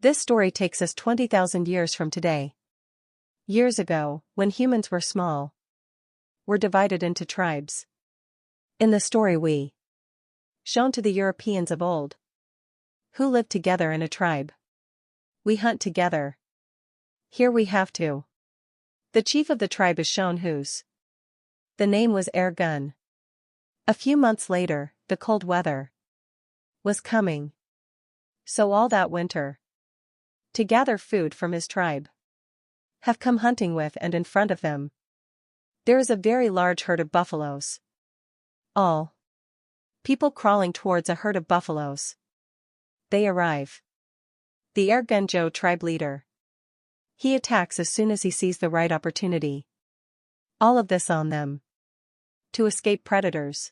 This story takes us 20,000 years from today. Years ago, when humans were small, were divided into tribes. In the story we shown to the Europeans of old, who lived together in a tribe. We hunt together. Here we have to. The chief of the tribe is shown whose the name was Ergun. A few months later, the cold weather was coming. So all that winter, to gather food from his tribe, have come hunting with, and in front of them there is a very large herd of buffaloes. All people crawling towards a herd of buffaloes. They arrive. The Ergunjo tribe leader. He attacks as soon as he sees the right opportunity. All of this on them to escape predators.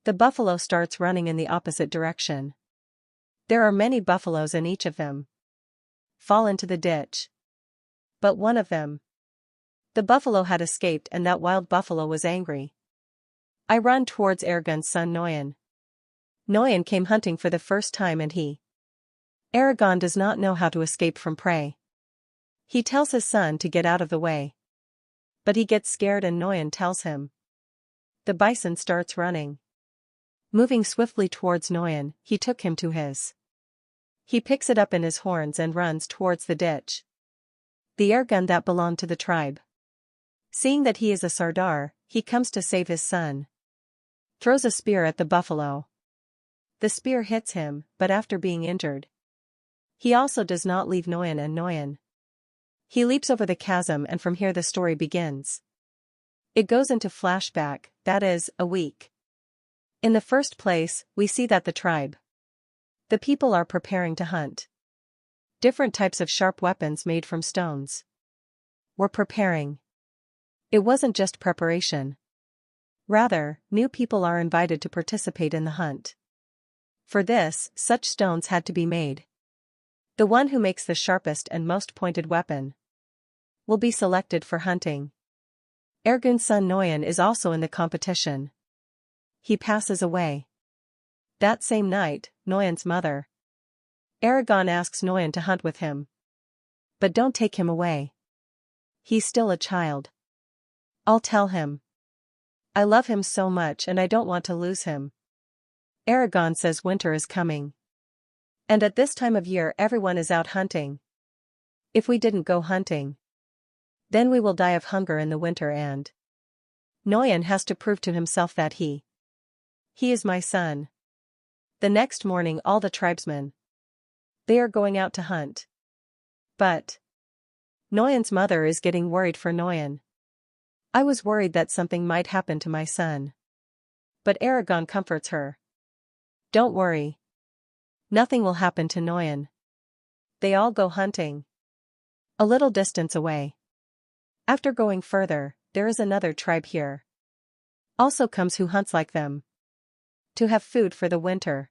The buffalo starts running in the opposite direction. There are many buffaloes, and each of them fall into the ditch. But one of them, the buffalo, had escaped, and that wild buffalo was angry. I run towards Ergun's son Noyan. Noyan came hunting for the first time, and Ergun does not know how to escape from prey. He tells his son to get out of the way. But he gets scared, and Noyan tells him. The bison starts running. Moving swiftly towards Noyan, he took him to his. He picks it up in his horns and runs towards the ditch. The Ergun that belonged to the tribe, seeing that he is a Sardar, he comes to save his son. Throws a spear at the buffalo. The spear hits him, but after being injured, he also does not leave Noyan, and Noyan. He leaps over the chasm, and from here the story begins. It goes into flashback, that is, a week. In the first place, we see that the tribe, the people, are preparing to hunt. Different types of sharp weapons made from stones were preparing. It wasn't just preparation. Rather, new people are invited to participate in the hunt. For this, such stones had to be made. The one who makes the sharpest and most pointed weapon will be selected for hunting. Ergun's son Noyan is also in the competition. He passes away. That same night, Noyan's mother, Ergun, asks Noyan to hunt with him. But don't take him away. He's still a child. I'll tell him. I love him so much, and I don't want to lose him. Ergun says winter is coming. And at this time of year everyone is out hunting. If we didn't go hunting, then we will die of hunger in the winter, and Noyan has to prove to himself that he is my son. The next morning all the tribesmen, they are going out to hunt. But Noyan's mother is getting worried for Noyan. I was worried that something might happen to my son. But Ergun comforts her. Don't worry. Nothing will happen to Noyan. They all go hunting. A little distance away. After going further, there is another tribe here. Also comes who hunts like them. To have food for the winter.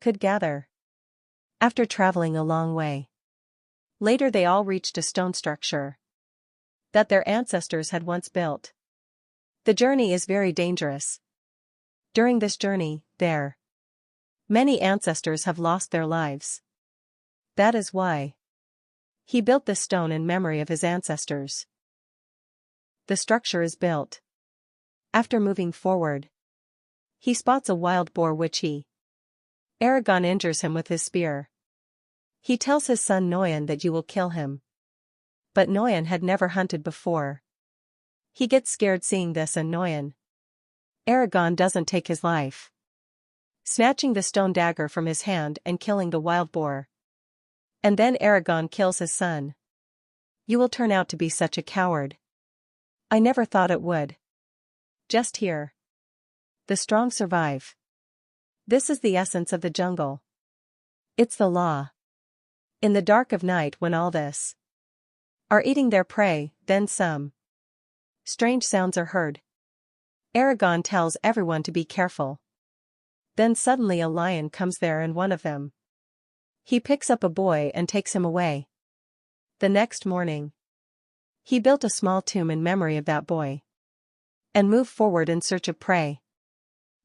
Could gather. After traveling a long way. Later they all reached a stone structure that their ancestors had once built. The journey is very dangerous. During this journey, many ancestors have lost their lives. That is why he built this stone in memory of his ancestors. The structure is built. After moving forward, he spots a wild boar which Ergun injures him with his spear. He tells his son Noyan that you will kill him. But Noyan had never hunted before. He gets scared seeing this, and Ergun doesn't take his life, snatching the stone dagger from his hand and killing the wild boar. And then Ergun kills his son. You will turn out to be such a coward. I never thought it would. Just here. The strong survive. This is the essence of the jungle. It's the law. In the dark of night, when all this are eating their prey, then some strange sounds are heard. Ergun tells everyone to be careful. Then suddenly a lion comes there, and one of them, he picks up a boy and takes him away. The next morning, he built a small tomb in memory of that boy and moved forward in search of prey.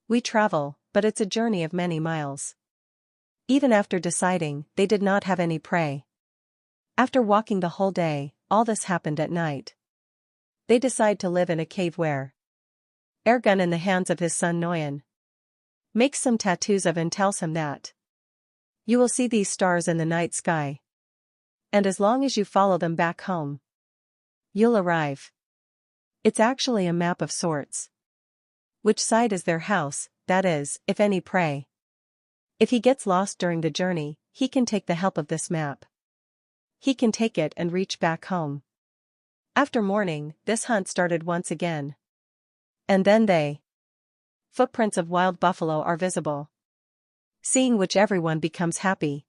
We travel, but it's a journey of many miles. Even after deciding, they did not have any prey. After walking the whole day, all this happened at night. They decide to live in a cave where Ergun in the hands of his son Nguyen makes some tattoos of and tells him that you will see these stars in the night sky. And as long as you follow them back home, you'll arrive. It's actually a map of sorts. Which side is their house, that is, if any prey. If he gets lost during the journey, he can take the help of this map. He can take it and reach back home. After morning, this hunt started once again. And then footprints of wild buffalo are visible. Seeing which everyone becomes happy.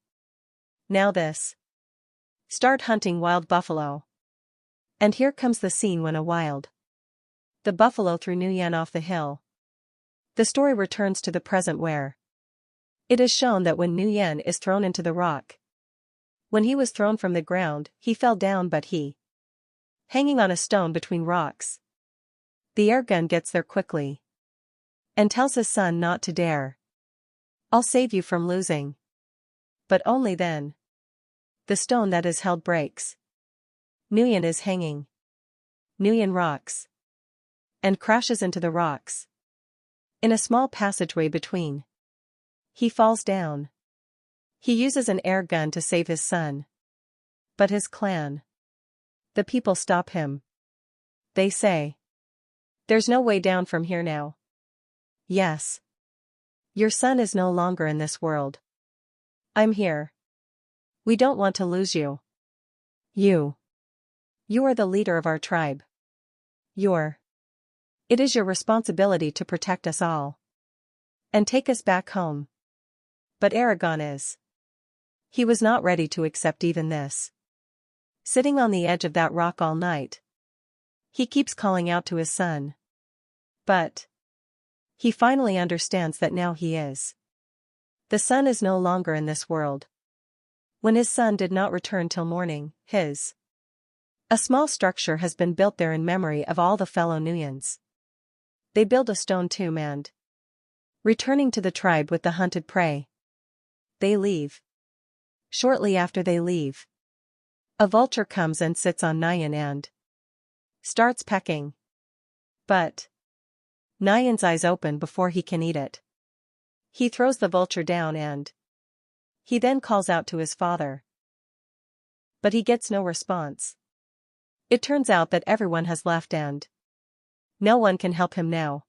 Now start hunting wild buffalo. And here comes the scene when the buffalo threw Nguyen off the hill. The story returns to the present where it is shown that when Nguyen is thrown into the rock. When he was thrown from the ground, he fell down but hanging on a stone between rocks. The Ergun gets there quickly. And tells his son not to dare. I'll save you from losing. But only then. The stone that is held breaks. Nguyen is hanging. Nguyen rocks. And crashes into the rocks. In a small passageway between. He falls down. He uses an air gun to save his son. But his clan. The people stop him. They say. There's no way down from here now. Yes. Your son is no longer in this world. I'm here. We don't want to lose you. You are the leader of our tribe. It is your responsibility to protect us all. And take us back home. But Aragon he was not ready to accept even this. Sitting on the edge of that rock all night. He keeps calling out to his son. But he finally understands that now the son is no longer in this world. When his son did not return till morning, a small structure has been built there in memory of all the fellow Nguyens. They build a stone tomb and, returning to the tribe with the hunted prey, they leave. Shortly after they leave, a vulture comes and sits on Nguyen and starts pecking. But Nguyen's eyes open before he can eat it. He throws the vulture down and he then calls out to his father. But he gets no response. It turns out that everyone has left and no one can help him now.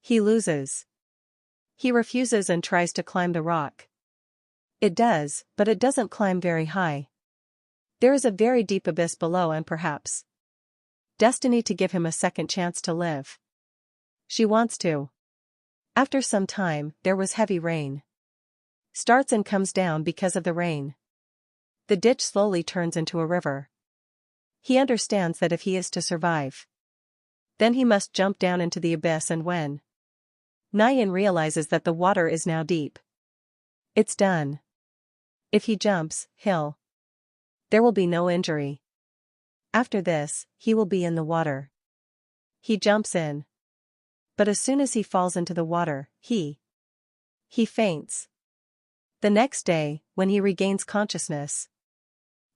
He loses. He refuses and tries to climb the rock. It does, but it doesn't climb very high. There is a very deep abyss below and perhaps destiny to give him a second chance to live. She wants to. After some time, there was heavy rain. Starts and comes down because of the rain. The ditch slowly turns into a river. He understands that if he is to survive, then he must jump down into the abyss, and when Nguyen realizes that the water is now deep, it's done. If he jumps, there will be no injury. After this, he will be in the water. He jumps in. But as soon as he falls into the water, he faints. The next day, when he regains consciousness,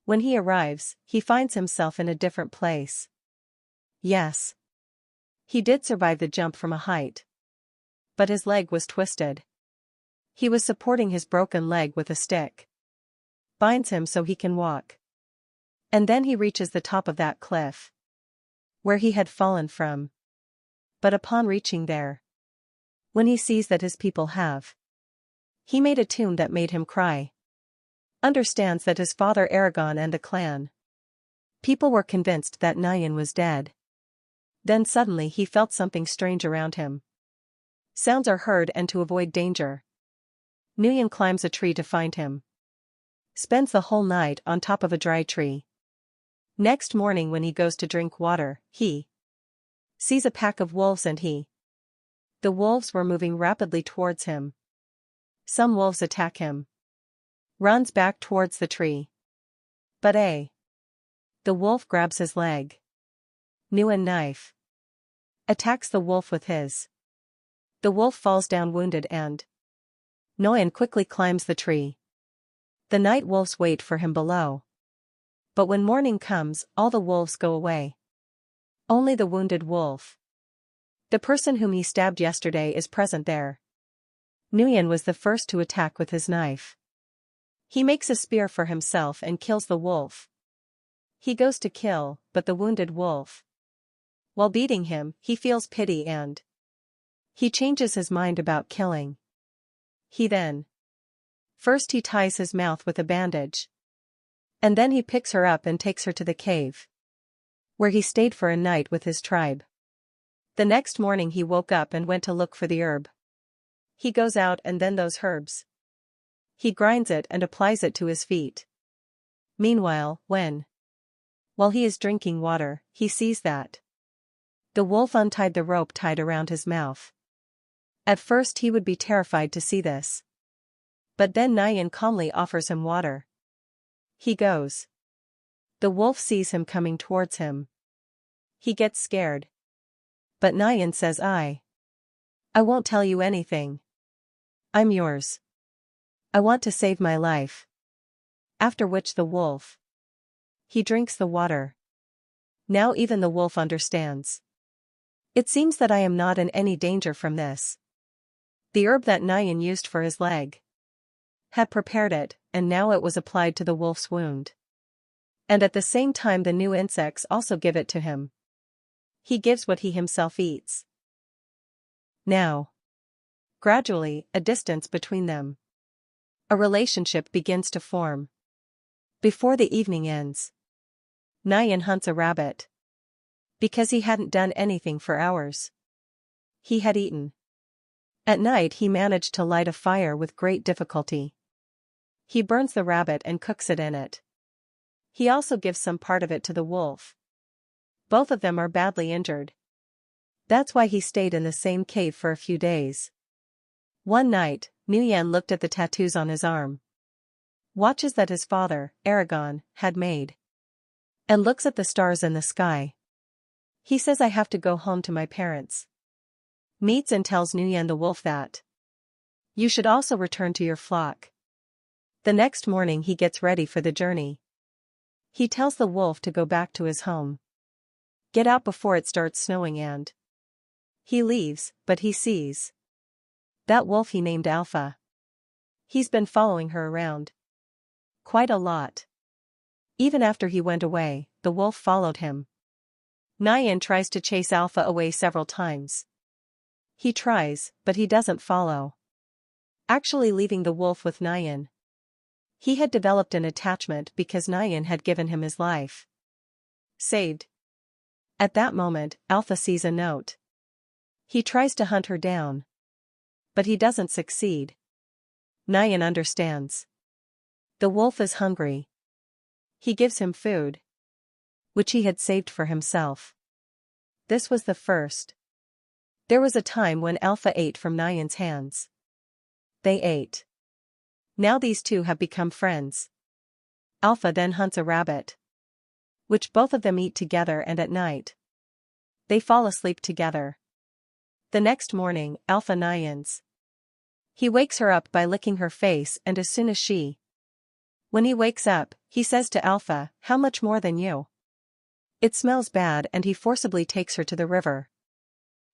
when he arrives, he finds himself in a different place. Yes. He did survive the jump from a height. But his leg was twisted. He was supporting his broken leg with a stick. Binds him so he can walk. And then he reaches the top of that cliff, where he had fallen from. But upon reaching there, when he sees that his people he made a tune that made him cry. Understands that his father Aragon and the clan people were convinced that Nguyen was dead. Then suddenly he felt something strange around him. Sounds are heard, and to avoid danger, Nguyen climbs a tree to find him. Spends the whole night on top of a dry tree. Next morning when he goes to drink water, he sees a pack of wolves and the wolves were moving rapidly towards him. Some wolves attack him. Runs back towards the tree. But the wolf grabs his leg. Nguyen knife. Attacks the wolf with his. The wolf falls down wounded and Nguyen quickly climbs the tree. The night wolves wait for him below. But when morning comes, all the wolves go away. Only the wounded wolf, the person whom he stabbed yesterday, is present there. Nguyen was the first to attack with his knife. He makes a spear for himself and kills the wolf. He goes to kill, but the wounded wolf, while beating him, he feels pity and he changes his mind about killing. First he ties his mouth with a bandage. And then he picks her up and takes her to the cave, where he stayed for a night with his tribe. The next morning he woke up and went to look for the herb. He goes out and then those herbs. He grinds it and applies it to his feet. Meanwhile, while he is drinking water, he sees that the wolf untied the rope tied around his mouth. At first he would be terrified to see this. But then Nguyen calmly offers him water. He goes. The wolf sees him coming towards him. He gets scared. But Nguyen says, I won't tell you anything. I'm yours. I want to save my life. After which the wolf, he drinks the water. Now even the wolf understands. It seems that I am not in any danger from this. The herb that Nguyen used for his leg had prepared it, and now it was applied to the wolf's wound. And at the same time the new insects also give it to him. He gives what he himself eats. Now, gradually, a distance between them, a relationship begins to form. Before the evening ends, Nguyen hunts a rabbit. Because he hadn't done anything for hours. He had eaten. At night he managed to light a fire with great difficulty. He burns the rabbit and cooks it in it. He also gives some part of it to the wolf. Both of them are badly injured. That's why he stayed in the same cave for a few days. One night, Nguyen looked at the tattoos on his arm. Watches that his father, Aragon, had made. And looks at the stars in the sky. He says, I have to go home to my parents. Meets and tells Nguyen the wolf that you should also return to your flock. The next morning he gets ready for the journey. He tells the wolf to go back to his home. Get out before it starts snowing and he leaves, but he sees that wolf he named Alpha. He's been following her around quite a lot. Even after he went away, the wolf followed him. Nguyen tries to chase Alpha away several times. He tries, but he doesn't follow, actually leaving the wolf with Nguyen. He had developed an attachment because Nguyen had given him his life. Saved. At that moment, Alpha sees a note. He tries to hunt her down. But he doesn't succeed. Nguyen understands. The wolf is hungry. He gives him food, which he had saved for himself. This was the first. There was a time when Alpha ate from Nguyen's hands. They ate. Now these two have become friends. Alpha then hunts a rabbit, which both of them eat together, and at night they fall asleep together. The next morning, Alpha Nguyen's. He wakes her up by licking her face, and as soon as when he wakes up, he says to Alpha, how much more than you? It smells bad, and he forcibly takes her to the river.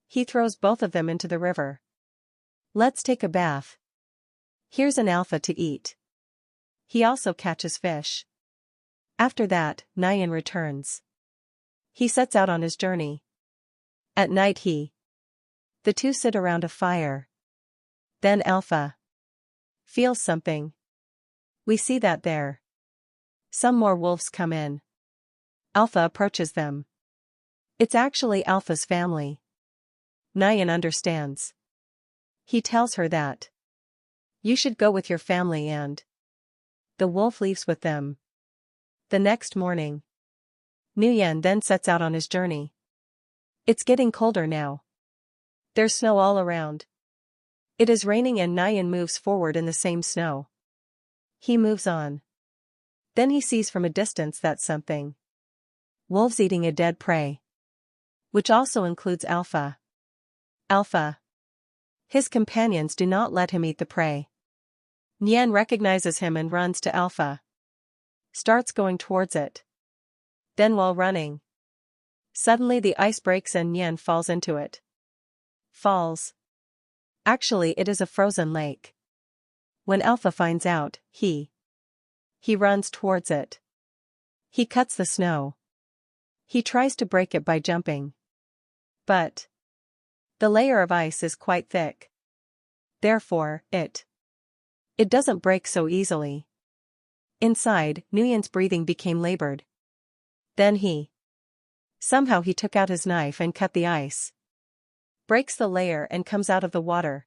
He throws both of them into the river. Let's take a bath. Here's an Alpha to eat. He also catches fish. After that, Nguyen returns. He sets out on his journey. At night the two sit around a fire. Then Alpha feels something. We see that some more wolves come in. Alpha approaches them. It's actually Alpha's family. Nguyen understands. He tells her that you should go with your family, and the wolf leaves with them. The next morning, Nguyen then sets out on his journey. It's getting colder now. There's snow all around. It is raining, and Nguyen moves forward in the same snow. He moves on. Then he sees from a distance that something. Wolves eating a dead prey. Which also includes Alpha. His companions do not let him eat the prey. Nyan recognizes him and runs to Alpha. Starts going towards it. Then while running, suddenly the ice breaks and Nyan falls into it. Falls. Actually, it is a frozen lake. When Alpha finds out, he runs towards it. He cuts the snow. He tries to break it by jumping. But the layer of ice is quite thick. Therefore, it doesn't break so easily. Inside, Nguyen's breathing became labored. Then somehow he took out his knife and cut the ice. Breaks the layer and comes out of the water.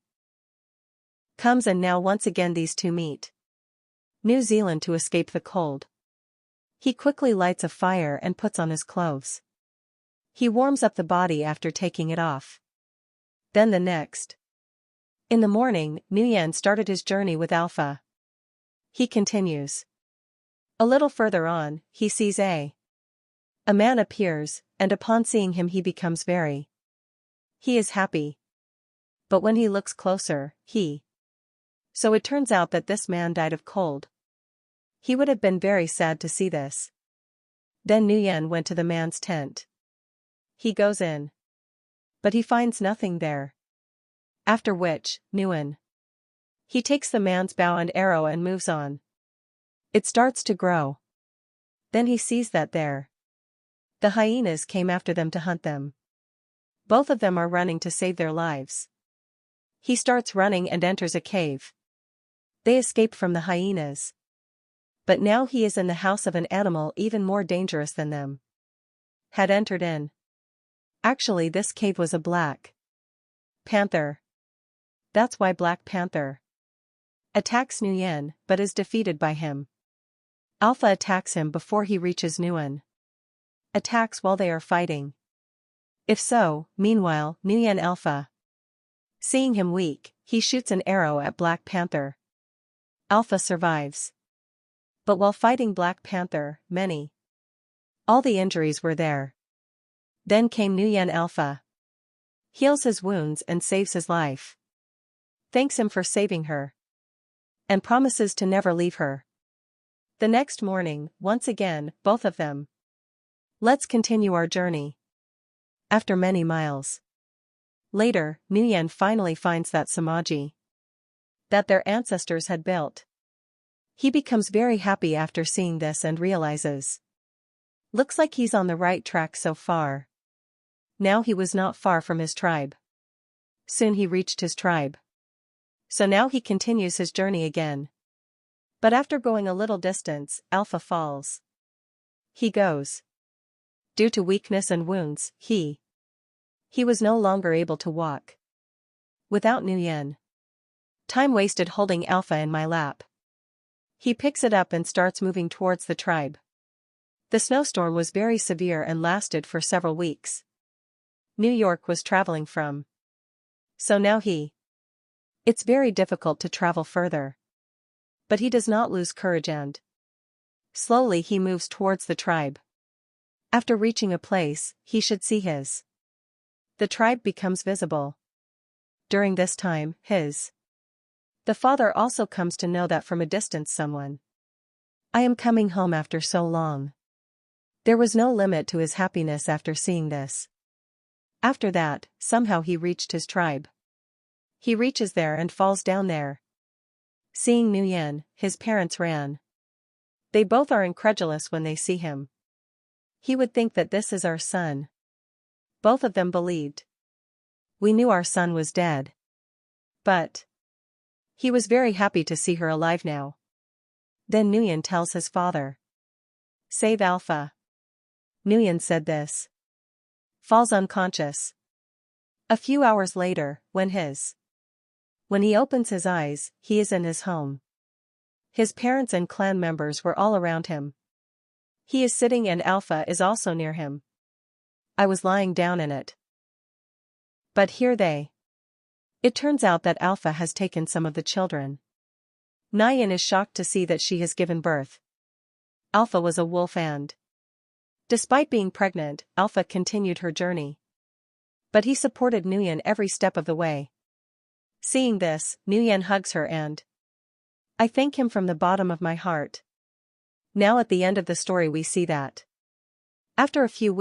Comes and now once again these two meet. New Zealand to escape the cold. He quickly lights a fire and puts on his clothes. He warms up the body after taking it off. Then the next. In the morning, Nguyen started his journey with Alpha. He continues. A little further on, he sees a man appears, and upon seeing him he becomes he is happy. But when he looks closer, so it turns out that this man died of cold. He would have been very sad to see this. Then Nguyen went to the man's tent. He goes in. But he finds nothing there. After which, Nguyen. He takes the man's bow and arrow and moves on. It starts to grow. Then he sees that the hyenas came after them to hunt them. Both of them are running to save their lives. He starts running and enters a cave. They escape from the hyenas. But now he is in the house of an animal even more dangerous than them. Had entered in. Actually, this cave was a black panther. That's why Black Panther attacks Nguyen but is defeated by him. Alpha attacks him before he reaches Nguyen. Attacks while they are fighting. If so, meanwhile, Nguyen Alpha. Seeing him weak, he shoots an arrow at Black Panther. Alpha survives. But while fighting Black Panther, all the injuries were there. Then came Nguyen Alpha. Heals his wounds and saves his life. Thanks him for saving her. And promises to never leave her. The next morning, once again, both of them. Let's continue our journey. After many miles. Later, Nguyen finally finds that Samaji that their ancestors had built. He becomes very happy after seeing this and realizes. Looks like he's on the right track so far. Now he was not far from his tribe. Soon he reached his tribe. So now he continues his journey again. But after going a little distance, Alpha falls. He goes. Due to weakness and wounds, he was no longer able to walk. Without Nguyen. Time wasted holding Alpha in my lap. He picks it up and starts moving towards the tribe. The snowstorm was very severe and lasted for several weeks. New York was traveling from. So now it's very difficult to travel further. But he does not lose courage and slowly he moves towards the tribe. After reaching a place, he should see the tribe becomes visible. During this time, the father also comes to know that from a distance someone. I am coming home after so long. There was no limit to his happiness after seeing this. After that, somehow he reached his tribe. He reaches there and falls down there. Seeing Nguyen, his parents ran. They both are incredulous when they see him. He would think that this is our son. Both of them believed. We knew our son was dead. But he was very happy to see her alive now. Then Nguyen tells his father. Save Alpha. Nguyen said this. Falls unconscious. A few hours later, when he opens his eyes, he is in his home. His parents and clan members were all around him. He is sitting and Alpha is also near him. I was lying down in it. But here it turns out that Alpha has taken some of the children. Nguyen is shocked to see that she has given birth. Alpha was a wolf and despite being pregnant, Alpha continued her journey. But he supported Nguyen every step of the way. Seeing this, Nguyen hugs her and I thank him from the bottom of my heart. Now at the end of the story we see that after a few